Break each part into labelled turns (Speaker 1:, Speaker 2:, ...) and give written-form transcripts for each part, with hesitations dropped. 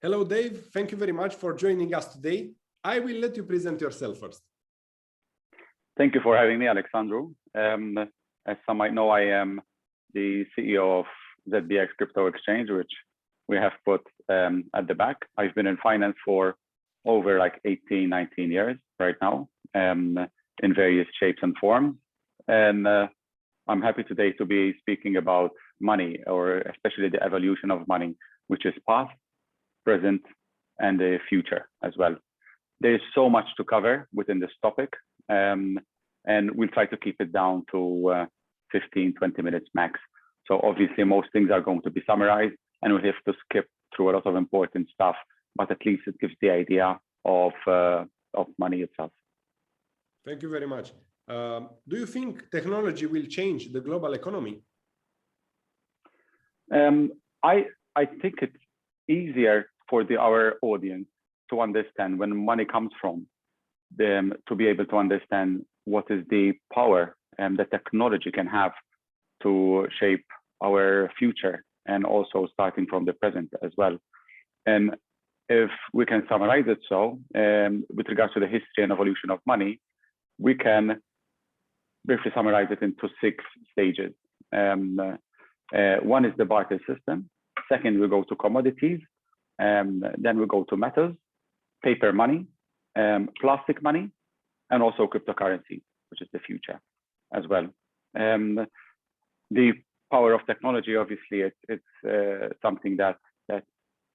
Speaker 1: Hello, Dave. Thank you very much for joining us today. I will let you present yourself first.
Speaker 2: Thank you for having me, Alexandru. As some might know, I am the CEO of ZBX crypto exchange, which we have put at the back. I've been in finance for over like 18, 19 years right now, in various shapes and forms. And I'm happy today to be speaking about money, or especially the evolution of money, which is past, present, and the future as well. There's so much to cover within this topic, and we'll try to keep it down to 15, 20 minutes max. So obviously most things are going to be summarized, and we'll have to skip through a lot of important stuff, but at least it gives the idea of money itself.
Speaker 1: Thank you very much. Do you think technology will change the global economy?
Speaker 2: I think it's easier for our audience to understand when money comes from them, to be able to understand what is the power that technology can have to shape our future, and also starting from the present as well. And if we can summarize it so, with regards to the history and evolution of money, we can briefly summarize it into 6 stages. One is the barter system. Second, we go to commodities. Then we go to metals, paper money, plastic money, and also cryptocurrency, which is the future as well. The power of technology, obviously, it's something that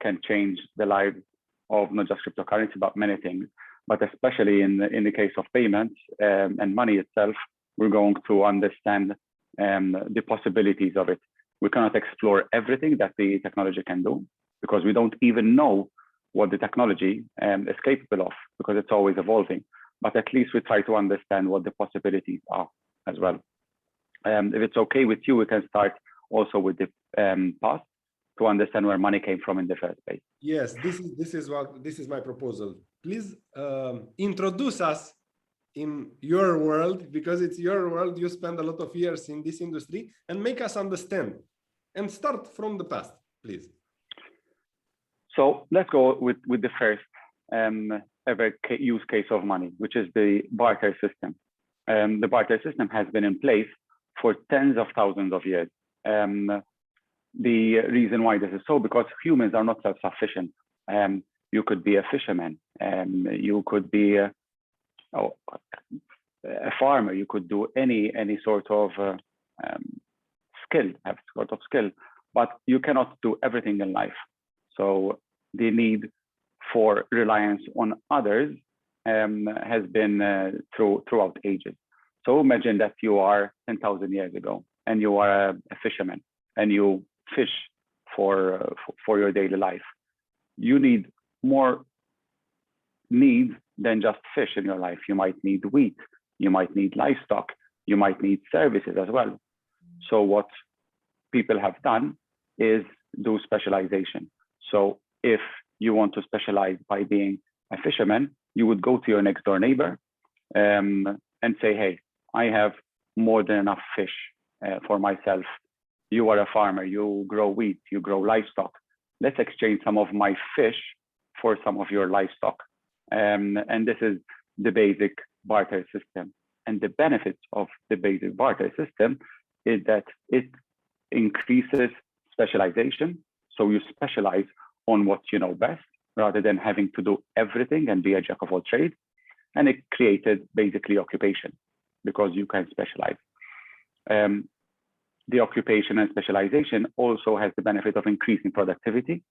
Speaker 2: can change the lives of not just cryptocurrency, but many things. But especially in the case of payments and money itself, we're going to understand the possibilities of it. We cannot explore everything that the technology can do, because we don't even know what the technology is capable of, because it's always evolving. But at least we try to understand what the possibilities are as well. If it's okay with you, we can start also with the past, to understand where money came from in the first place.
Speaker 1: Yes, this is my proposal. Please introduce us in your world, because it's your world. You spend a lot of years in this industry, and make us understand. And start from the past, please.
Speaker 2: So let's go with the first ever use case of money, which is the barter system. The barter system has been in place for tens of thousands of years. The reason why this is so, because humans are not self-sufficient. You could be a fisherman, you could be a farmer, you could do any sort of skill, but you cannot do everything in life. So the need for reliance on others has been throughout ages. So imagine that you are 10,000 years ago, and you are a fisherman, and you fish for your daily life. You need more needs than just fish in your life. You might need wheat, you might need livestock, you might need services as well. So what people have done is do specialization. So if you want to specialize by being a fisherman, you would go to your next door neighbor and say, hey, I have more than enough fish for myself. You are a farmer, you grow wheat, you grow livestock. Let's exchange some of my fish for some of your livestock. And this is the basic barter system. And the benefits of the basic barter system is that it increases specialization. So you specialize on what you know best, rather than having to do everything and be a jack of all trades. And it created basically occupation, because you can specialize. The occupation and specialization also has the benefit of increasing productivity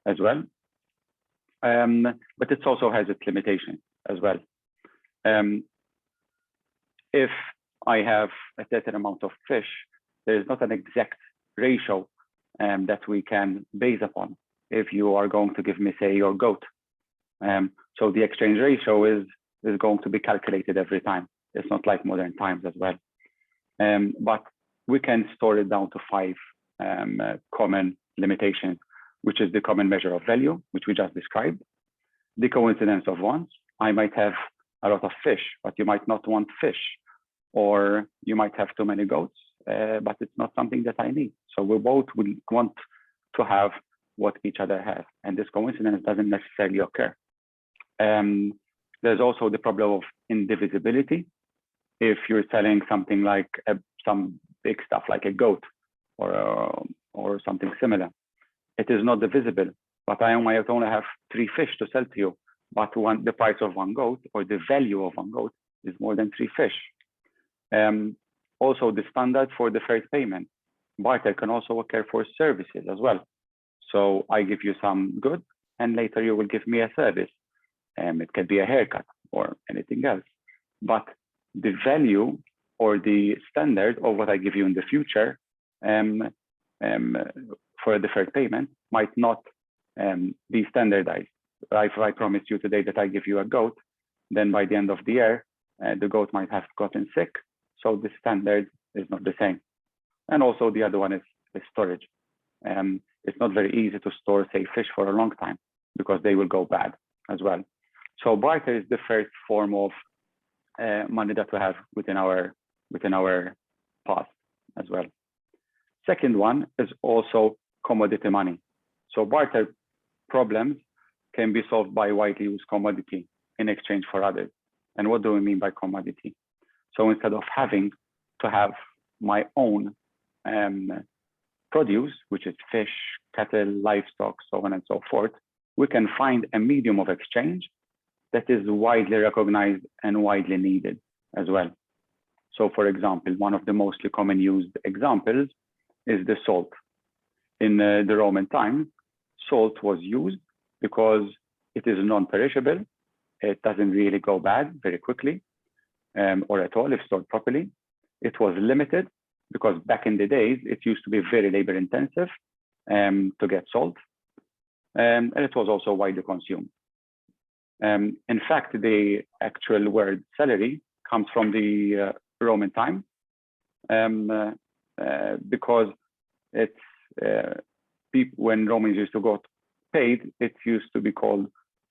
Speaker 2: as well. But it also has its limitations as well. If I have a certain amount of fish, there is not an exact ratio that we can base upon. If you are going to give me, say, your goat. So the exchange ratio is going to be calculated every time. It's not like modern times as well. But we can store it down to 5 common limitations, which is the common measure of value, which we just described. The coincidence of wants. I might have a lot of fish, but you might not want fish. Or you might have too many goats, but it's not something that I need. So we both will want to have what each other has. And this coincidence doesn't necessarily occur. There's also the problem of indivisibility. If you're selling something like some big stuff like a goat or something similar, it is not divisible, but I might only have 3 fish to sell to you, but the price of 1 goat or the value of 1 goat is more than 3 fish. Also, the standard for the first payment. Barter can also occur for services as well. So I give you some goods and later you will give me a service. It can be a haircut or anything else. But the value or the standard of what I give you in the future for a deferred payment might not be standardized. If I promise you today that I give you a goat, then by the end of the year, the goat might have gotten sick. So the standard is not the same. And also the other one is storage. It's not very easy to store, say, fish for a long time because they will go bad as well. So barter is the first form of money that we have within our past as well. Second one is also commodity money. So barter problems can be solved by widely used commodity in exchange for others. And what do we mean by commodity? So instead of having to have my own produce, which is fish, cattle, livestock, so on and so forth, we can find a medium of exchange that is widely recognized and widely needed as well. So for example, one of the mostly common used examples is the salt. In the Roman times, salt was used because it is non-perishable. It doesn't really go bad very quickly or at all if stored properly. It was limited because back in the days, it used to be very labor intensive to get salt. And it was also widely consumed. In fact, the actual word celery comes from the Roman time because it's when Romans used to go paid, it used to be called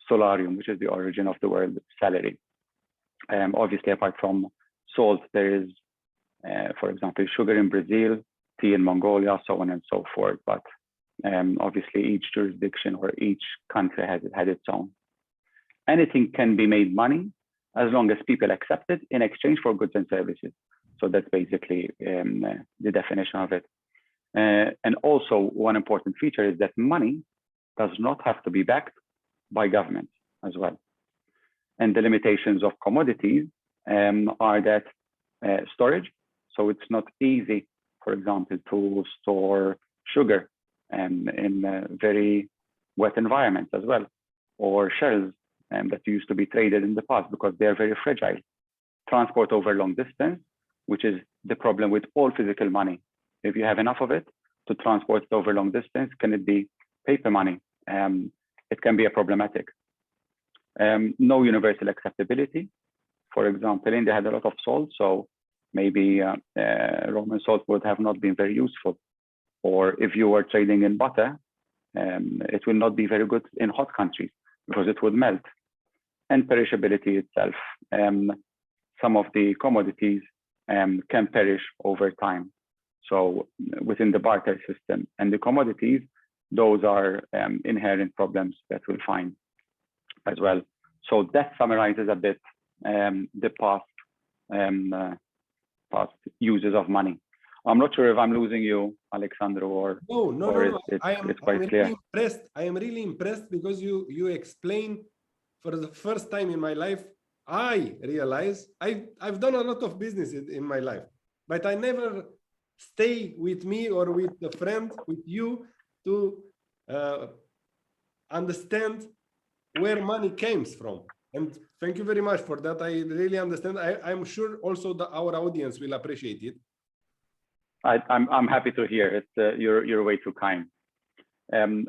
Speaker 2: solarium, which is the origin of the word salary. Obviously, apart from salt, there is, for example, sugar in Brazil, tea in Mongolia, so on and so forth. But obviously, each jurisdiction or each country had its own. Anything can be made money as long as people accept it in exchange for goods and services. So that's basically the definition of it. And also, one important feature is that money does not have to be backed by governments as well. And the limitations of commodities are that storage. So it's not easy, for example, to store sugar in very wet environments as well, or shells that used to be traded in the past because they're very fragile. Transport over long distance, which is the problem with all physical money. If you have enough of it to transport it over long distance, can it be paper money? It can be a problematic. No universal acceptability. For example, India had a lot of salt, so maybe Roman salt would have not been very useful. Or if you were trading in butter, it will not be very good in hot countries because it would melt. And perishability itself. Some of the commodities can perish over time. So within the barter system and the commodities, those are inherent problems that we'll find as well. So that summarizes a bit the past uses of money. I'm not sure if I'm losing you, Alexandro, or
Speaker 1: no.
Speaker 2: It's quite clear.
Speaker 1: Impressed. I am really impressed because you explain for the first time in my life. I realize I've done a lot of business in my life, but I never stay with me or with a friend, with you, to understand where money comes from. And thank you very much for that. I really understand. I'm sure also that our audience will appreciate it.
Speaker 2: I'm happy to hear it. You're way too kind.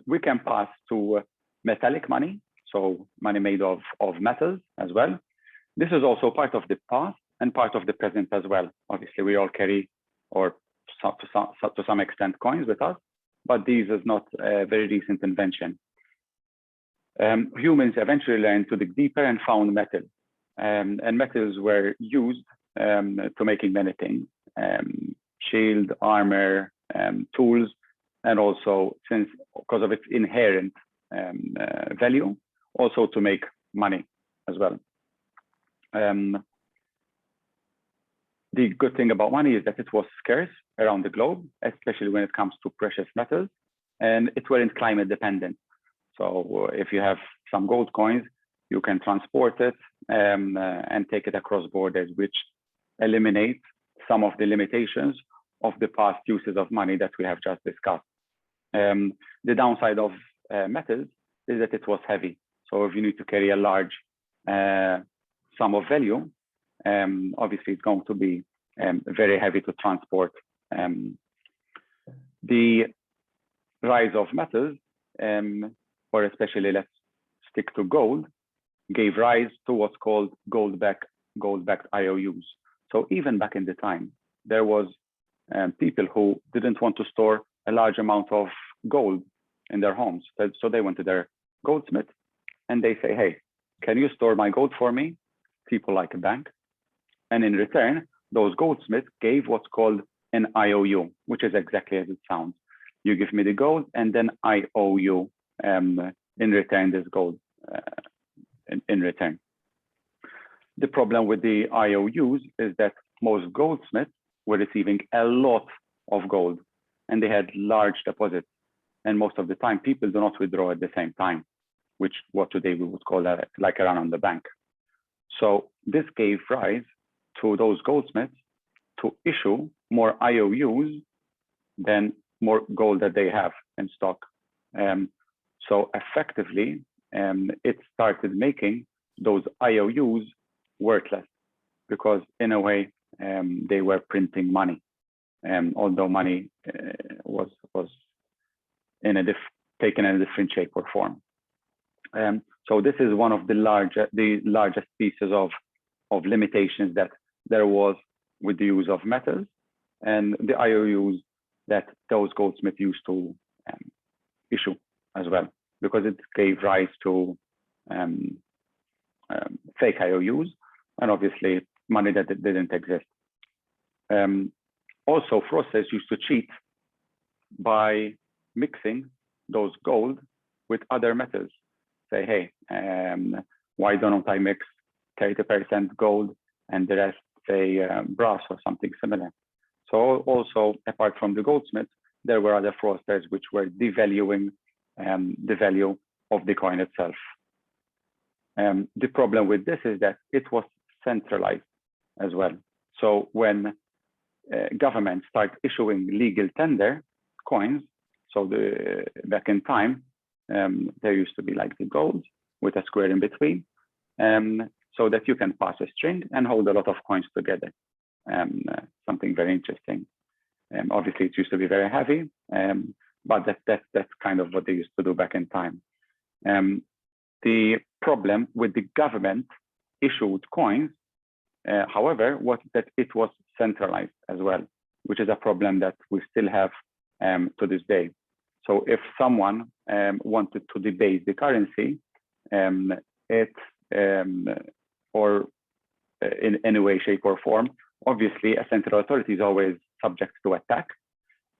Speaker 2: We can pass to metallic money, so money made of metals as well. This is also part of the past and part of the present as well. Obviously, we all carry, or to some extent, coins with us, but these is not a very recent invention. Humans eventually learned to dig deeper and found metal. And metals were used to making many things. Shield, armor, tools, and also because of its inherent value, also to make money as well. The good thing about money is that it was scarce around the globe, especially when it comes to precious metals, and it weren't climate dependent. So if you have some gold coins, you can transport it and take it across borders, which eliminates some of the limitations of the past uses of money that we have just discussed. The downside of metals is that it was heavy. So if you need to carry a large sum of value, obviously it's going to be very heavy to transport. The rise of metals, or especially let's stick to gold, gave rise to what's called gold-backed IOUs. So even back in the time, there was people who didn't want to store a large amount of gold in their homes. So they went to their goldsmith and they say, hey, can you store my gold for me? People like a bank. And in return, those goldsmiths gave what's called an IOU, which is exactly as it sounds. You give me the gold and then I owe you in return this gold in return. The problem with the IOUs is that most goldsmiths were receiving a lot of gold and they had large deposits. And most of the time, people do not withdraw at the same time, which what today we would call like a run on the bank. So this gave rise to those goldsmiths to issue more IOUs than more gold that they have in stock. So effectively, it started making those IOUs worthless because in a way, they were printing money. Although money was taken in a different shape or form. So this is one of the largest pieces of limitations that there was with the use of metals and the IOUs that those goldsmiths used to issue as well, because it gave rise to fake IOUs and obviously money that didn't exist. Also, fraudsters used to cheat by mixing those gold with other metals. Say, hey, why don't I mix 30% gold and the rest, say, brass or something similar? So also, apart from the goldsmiths, there were other fraudsters which were devaluing the value of the coin itself. The problem with this is that it was centralized as well. So when governments start issuing legal tender coins, so back in time, there used to be like the gold with a square in between, so that you can pass a string and hold a lot of coins together. Something very interesting. Obviously, it used to be very heavy, but that's kind of what they used to do back in time. The problem with the government issued coins, however, was that it was centralized as well, which is a problem that we still have to this day. So if someone wanted to debase the currency, or in any way, shape, or form, obviously a central authority is always subject to attack.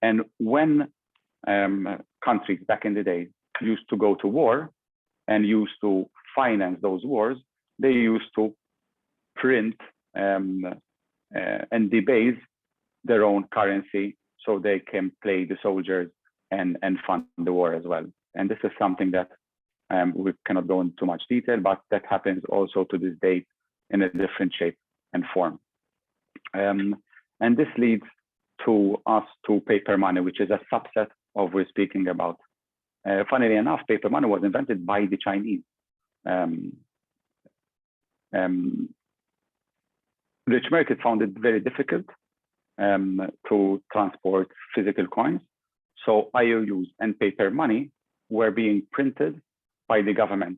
Speaker 2: And when countries back in the day used to go to war and used to finance those wars, they used to print and debase their own currency so they can play the soldiers and fund the war as well. And this is something that we cannot go into too much detail, but that happens also to this day in a different shape and form. And this leads to us to paper money, which is a subset of what we're speaking about. Funnily enough, paper money was invented by the Chinese. Rich merchants found it very difficult to transport physical coins. So IOUs and paper money were being printed by the government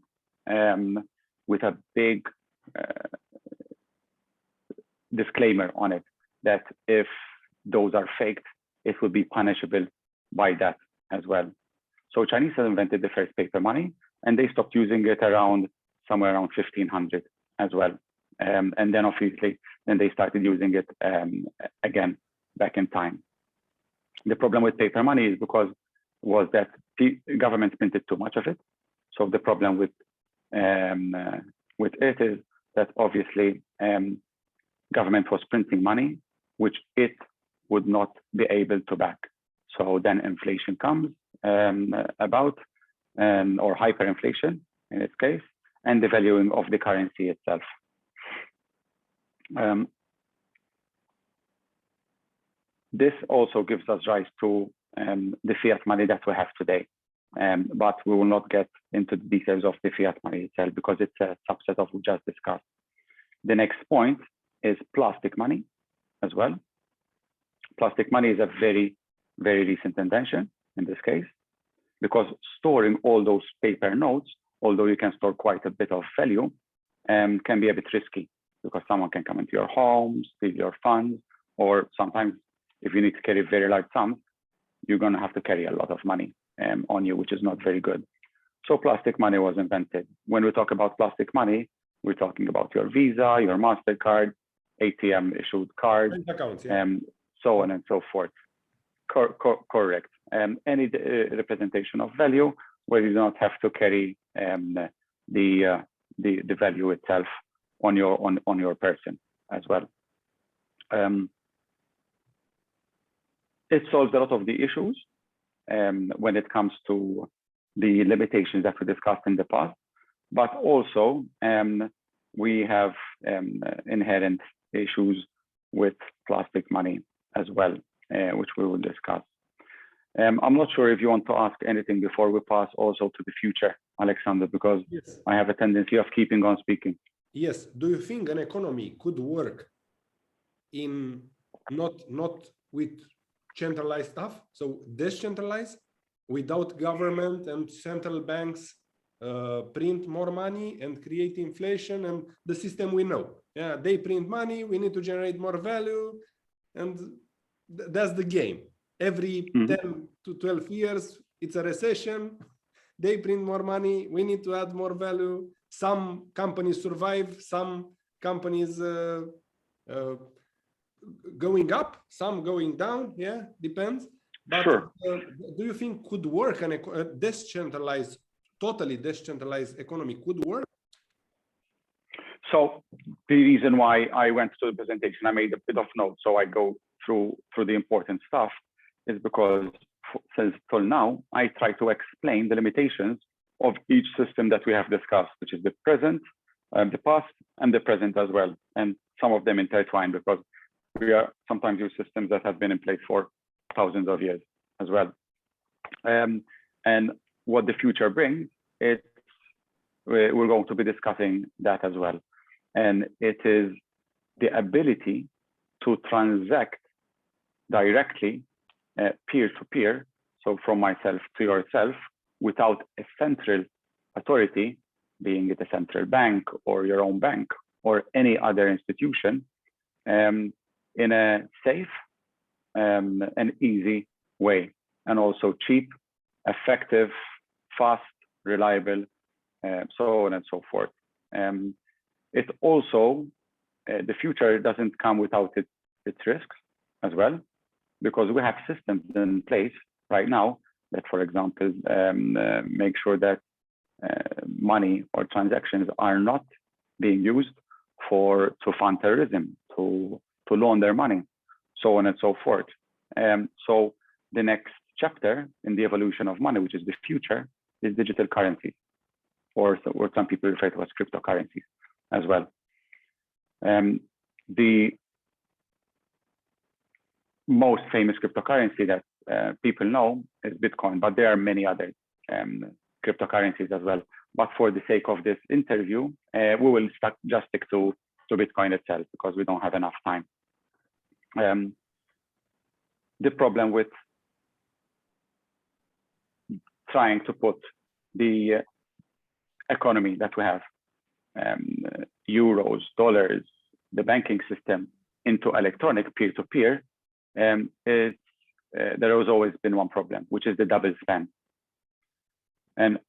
Speaker 2: with a big disclaimer on it that if those are faked, it would be punishable by that as well. So Chinese have invented the first paper money and they stopped using it somewhere around 1500 as well. And then obviously, they started using it again back in time. The problem with paper money is because was that the government printed too much of it. So the problem with it is that obviously government was printing money, which it would not be able to back. So then inflation comes about, or hyperinflation in its case, and the valuing of the currency itself. This also gives us rise to the fiat money that we have today. But we will not get into the details of the fiat money itself because it's a subset of what we just discussed. The next point is plastic money as well. Plastic money is a very, very recent invention in this case, because storing all those paper notes, although you can store quite a bit of value, can be a bit risky because someone can come into your home, steal your funds, or sometimes if you need to carry very large sums, you're going to have to carry a lot of money on you, which is not very good. So plastic money was invented. When we talk about plastic money, we're talking about your Visa, your MasterCard, ATM issued cards,
Speaker 1: accounts, yeah.
Speaker 2: So on and so forth. Correct. Any representation of value where you don't have to carry the value itself on your person as well. It solves a lot of the issues when it comes to the limitations that we discussed in the past, but also we have inherent issues with plastic money as well, which we will discuss. I'm not sure if you want to ask anything before we pass also to the future, Alexander, because yes, I have a tendency of keeping on speaking.
Speaker 1: Yes. Do you think an economy could work in not with centralized stuff, so decentralized, without government and central banks print more money and create inflation and the system we know? Yeah, they print money, we need to generate more value, and that's the game. Every 10 to 12 years, it's a recession. They print more money, we need to add more value. Some companies survive, some companies going up, some going down, yeah, depends. But
Speaker 2: sure.
Speaker 1: Do you think could work a decentralized, totally decentralized economy could work?
Speaker 2: So the reason why I went to the presentation, I made a bit of notes, so I go through the important stuff, is because since till now, I try to explain the limitations of each system that we have discussed, which is the present, the past, and the present as well. And some of them intertwined because we are sometimes use systems that have been in place for thousands of years as well. And what the future brings, we're going to be discussing that as well. And it is the ability to transact directly peer-to-peer, so from myself to yourself, without a central authority, being it a central bank or your own bank or any other institution, in a safe and easy way, and also cheap, effective, fast, reliable, so on and so forth. It also, the future doesn't come without its risks as well, because we have systems in place right now that, for example, make sure that money or transactions are not being used to fund terrorism, to launder money, so on and so forth. So the next chapter in the evolution of money, which is the future, is digital currency, or some people refer to as cryptocurrencies as well. The most famous cryptocurrency that people know is Bitcoin, but there are many other cryptocurrencies as well. But for the sake of this interview, we will just stick to Bitcoin itself because we don't have enough time. The problem with trying to put the economy that we have, euros, dollars, the banking system, into electronic peer-to-peer, there has always been one problem, which is the double spend. And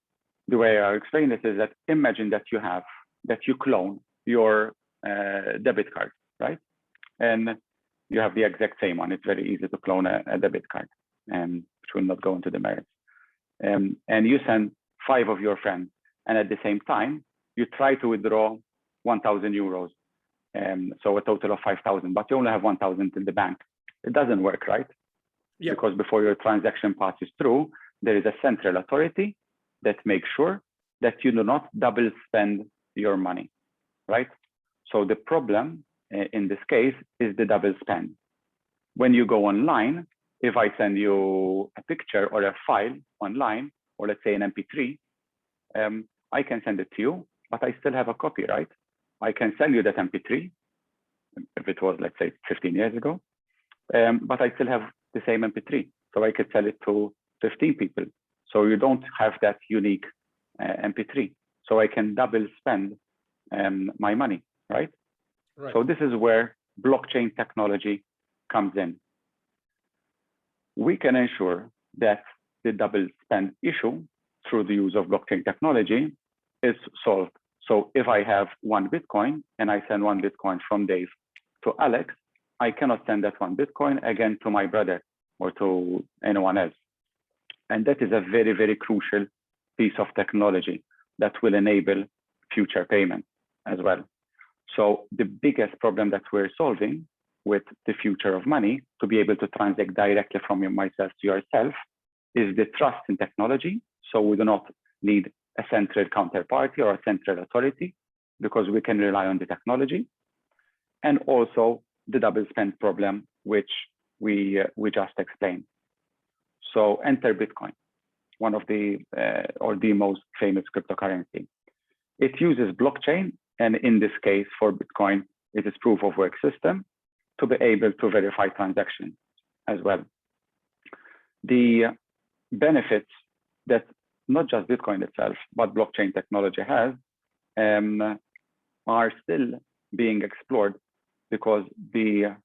Speaker 2: the way I explain this is that imagine that you clone your debit card, right? And you have the exact same one. It's very easy to clone a debit card, which will not go into the merits. and you send 5 of your friends, and at the same time, you try to withdraw 1,000 euros. So a total of 5,000, but you only have 1,000 in the bank. It doesn't work, right?
Speaker 1: Yeah.
Speaker 2: Because before your transaction passes through, there is a central authority that makes sure that you do not double spend your money, right? So the problem in this case is the double spend. When you go online, if I send you a picture or a file online, or let's say an MP3, I can send it to you, but I still have a copy, right? I can sell you that MP3 if it was, let's say, 15 years ago, but I still have the same MP3. So I could sell it to 15 people. So you don't have that unique MP3. So I can double spend my money, right?
Speaker 1: Right.
Speaker 2: So this is where blockchain technology comes in. We can ensure that the double spend issue through the use of blockchain technology is solved. So if I have 1 Bitcoin and I send 1 Bitcoin from Dave to Alex, I cannot send that 1 Bitcoin again to my brother or to anyone else. And that is a very, very crucial piece of technology that will enable future payments as well. So the biggest problem that we're solving with the future of money, to be able to transact directly from myself to yourself, is the trust in technology. So we do not need a central counterparty or a central authority, because we can rely on the technology. And also the double spend problem, which we just explained. So enter Bitcoin, one of the or the most famous cryptocurrency. It uses blockchain, and in this case for Bitcoin, it is proof of work system to be able to verify transactions as well. The benefits that not just Bitcoin itself, but blockchain technology has are still being explored, because the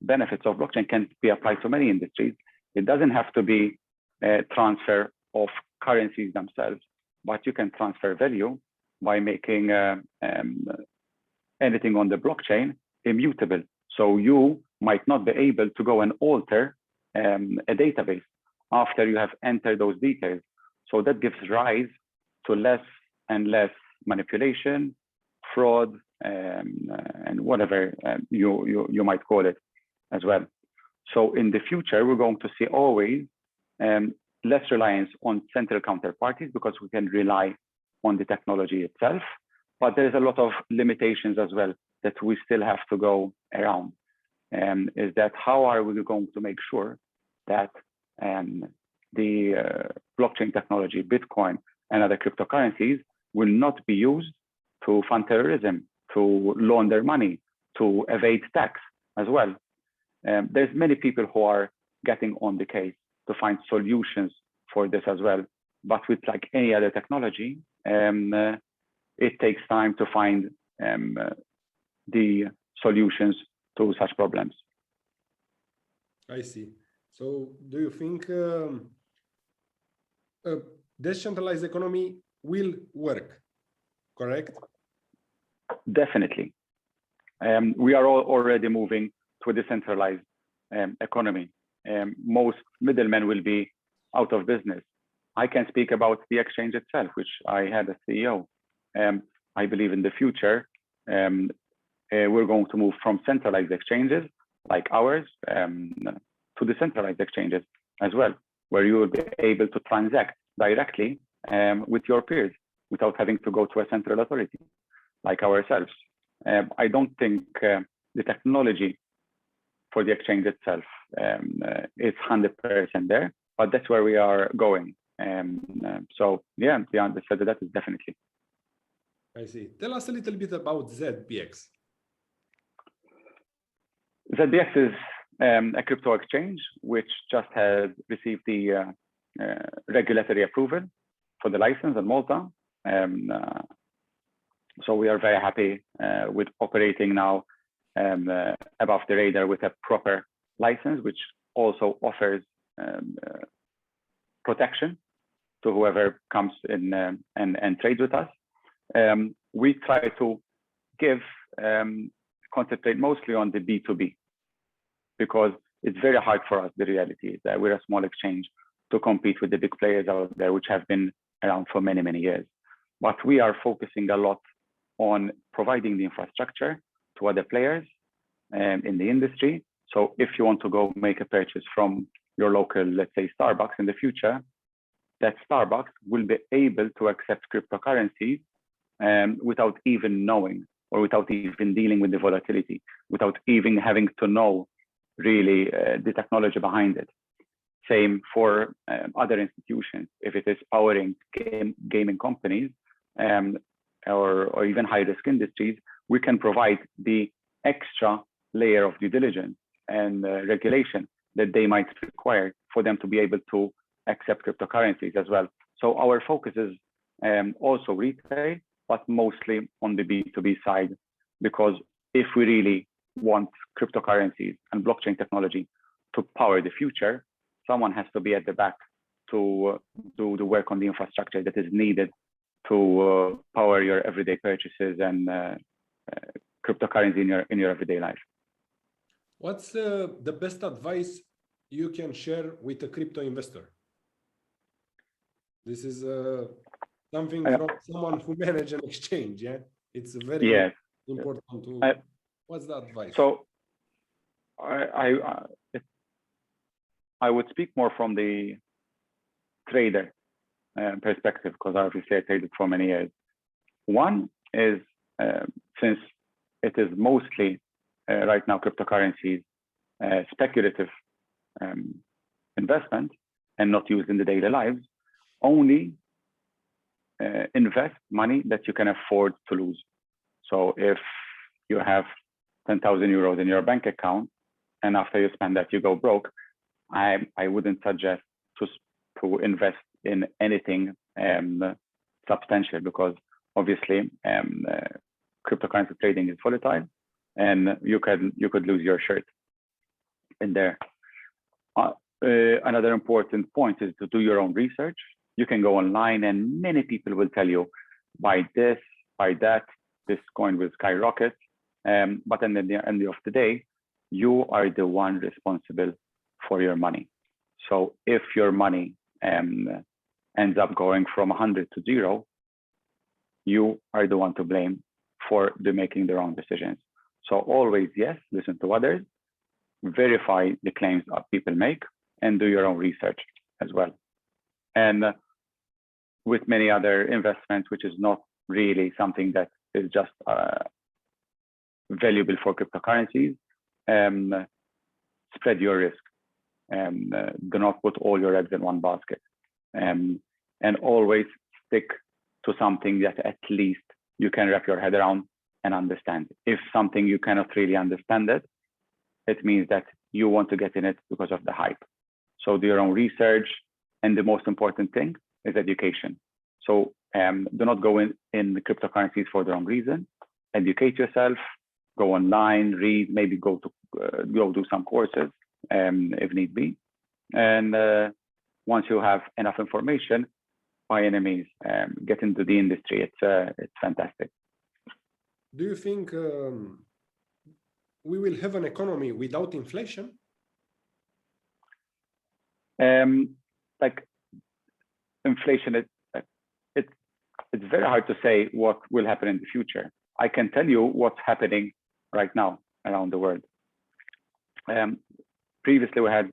Speaker 2: benefits of blockchain can be applied to many industries. It doesn't have to be a transfer of currencies themselves, but you can transfer value by making anything on the blockchain immutable. So you might not be able to go and alter a database after you have entered those details. So that gives rise to less and less manipulation, fraud, and whatever you might call it as well. So in the future, we're going to see always less reliance on central counterparties, because we can rely on the technology itself. But there's a lot of limitations as well that we still have to go around. Is that how are we going to make sure that the blockchain technology, Bitcoin, and other cryptocurrencies will not be used to fund terrorism, to launder money, to evade tax as well. There's many people who are getting on the case to find solutions for this as well. But with like any other technology, it takes time to find the solutions to such problems.
Speaker 1: I see. So do you think a decentralized economy will work, correct?
Speaker 2: Definitely. We are already moving to a decentralized economy. Most middlemen will be out of business. I can speak about the exchange itself, which I had as CEO. I believe in the future, we're going to move from centralized exchanges like ours to decentralized exchanges as well, where you will be able to transact directly with your peers without having to go to a central authority like ourselves. I don't think the technology for the exchange itself is 100% there, but that's where we are going. So yeah, the answer to that is definitely.
Speaker 1: I see. Tell us a little bit about ZBX.
Speaker 2: ZBX is a crypto exchange which just has received the regulatory approval for the license in Malta. So we are very happy with operating now above the radar with a proper license, which also offers protection to whoever comes in and trades with us. We try to concentrate mostly on the B2B, because it's very hard for us. The reality is that we're a small exchange to compete with the big players out there, which have been around for many, many years. But we are focusing a lot on providing the infrastructure to other players in the industry. So if you want to go make a purchase from your local, let's say, Starbucks in the future, that Starbucks will be able to accept cryptocurrencies without even knowing, or without even dealing with the volatility, without even having to know really the technology behind it. Same for other institutions. If it is powering gaming companies or even high-risk industries, we can provide the extra layer of due diligence and regulation that they might require for them to be able to accept cryptocurrencies as well. So our focus is also retail, but mostly on the B2B side, because if we really want cryptocurrencies and blockchain technology to power the future, someone has to be at the back to do the work on the infrastructure that is needed to power your everyday purchases and cryptocurrency in your everyday life.
Speaker 1: What's the best advice you can share with a crypto investor? This is something from someone who manages an exchange. Yeah, it's very important to. What's the advice?
Speaker 2: So I would speak more from the trader perspective, because obviously I traded for many years. One is since it is mostly right now cryptocurrencies speculative investment and not used in the daily lives, only invest money that you can afford to lose. So if you have 10,000 euros in your bank account and after you spend that you go broke, I wouldn't suggest to invest in anything substantial, because obviously cryptocurrency trading is volatile and you could lose your shirt in there. Another important point is to do your own research. You can go online and many people will tell you, buy this, buy that, this coin will skyrocket. But then at the end of the day, you are the one responsible for your money. So if your money ends up going from 100 to 0, you are the one to blame for making the wrong decisions. So always, yes, listen to others, verify the claims that people make, and do your own research as well. And with many other investments, which is not really something that is just valuable for cryptocurrencies, spread your risk. Do not put all your eggs in one basket. And always stick to something that at least you can wrap your head around and understand. If something you cannot really understand it means that you want to get in it because of the hype. So do your own research, and the most important thing is education. So do not go in the cryptocurrencies for the wrong reason. Educate yourself, go online, read, maybe go do some courses if need be. And once you have enough information, by any means, get into the industry. It's fantastic.
Speaker 1: Do you think we will have an economy without inflation?
Speaker 2: Like inflation, it's very hard to say what will happen in the future. I can tell you what's happening right now around the world. Previously, we had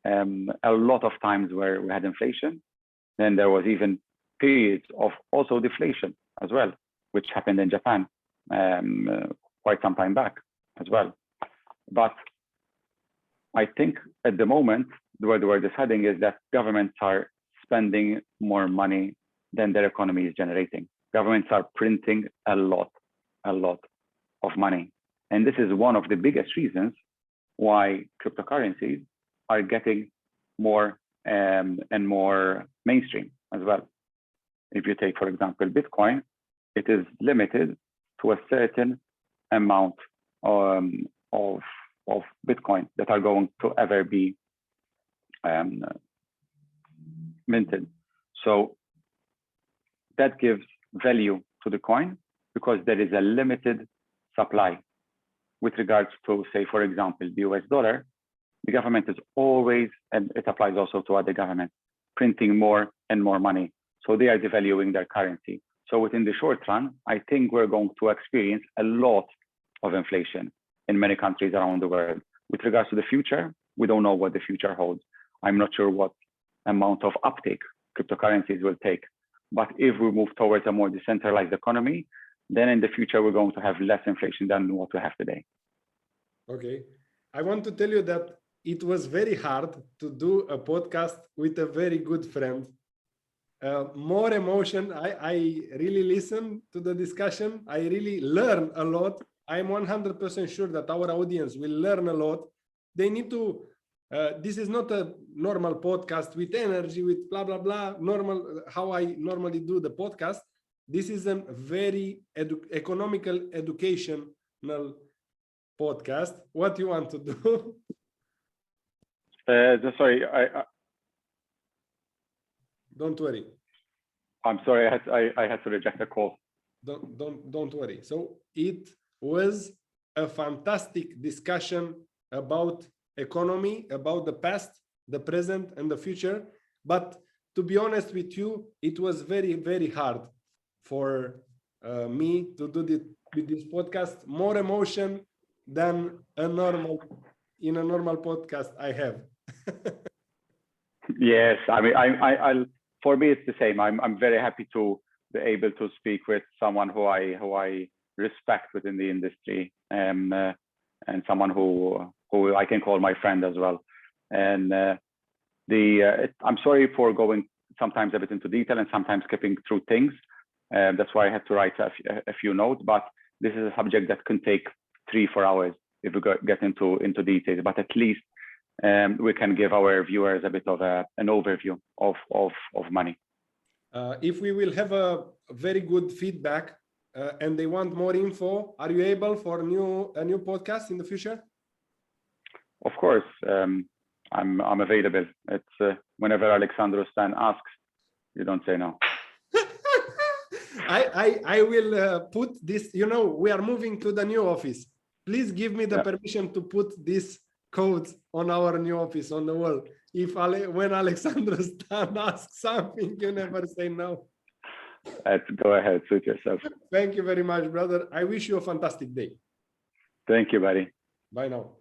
Speaker 2: a lot of times where we had inflation. Then there was even periods of also deflation as well, which happened in Japan quite some time back as well. But I think at the moment, where the world is heading is that governments are spending more money than their economy is generating. Governments are printing a lot of money. And this is one of the biggest reasons why cryptocurrencies are getting more and more mainstream as well. If you take, for example, Bitcoin, it is limited to a certain amount of Bitcoin that are going to ever be minted. So that gives value to the coin because there is a limited supply. With regards to, say, for example, the US dollar, the government is always, and it applies also to other governments, printing more and more money. So they are devaluing their currency. So within the short run, I think we're going to experience a lot of inflation in many countries around the world. With regards to the future, we don't know what the future holds. I'm not sure what amount of uptake cryptocurrencies will take. But if we move towards a more decentralized economy, then in the future, we're going to have less inflation than what we have today.
Speaker 1: Okay. I want to tell you that it was very hard to do a podcast with a very good friend. More emotion. I really listen to the discussion. I really learn a lot. I'm 100% sure that our audience will learn a lot. They need to, this is not a normal podcast with energy, with blah, blah, blah, normal, how I normally do the podcast. This is a very economical, educational podcast. What you want to do?
Speaker 2: Sorry,
Speaker 1: Don't worry.
Speaker 2: I'm sorry, I had to reject the call.
Speaker 1: Don't worry. So it was a fantastic discussion about economy, about the past, the present, and the future. But to be honest with you, it was very, very hard for me to do this podcast. More emotion than in a normal podcast I have.
Speaker 2: Yes, I mean, I'll for me it's the same. I'm very happy to be able to speak with someone who I respect within the industry, and someone who I can call my friend as well. And I'm sorry for going sometimes a bit into detail and sometimes skipping through things. That's why I had to write a few notes. But this is a subject that can take 3-4 hours if we get into details. But at least we can give our viewers a bit of an overview of money.
Speaker 1: If we will have a very good feedback and they want more info, are you able for a new podcast in the future?
Speaker 2: Of course, I'm available. It's whenever Alexandros Stan asks, you don't say no.
Speaker 1: I will put this. You know, we are moving to the new office. Please give me the permission to put this code on our new office on the wall. When Alexandros Stan asks something, you never say no.
Speaker 2: Go ahead, suit yourself.
Speaker 1: Thank you very much, brother. I wish you a fantastic day.
Speaker 2: Thank you, buddy.
Speaker 1: Bye now.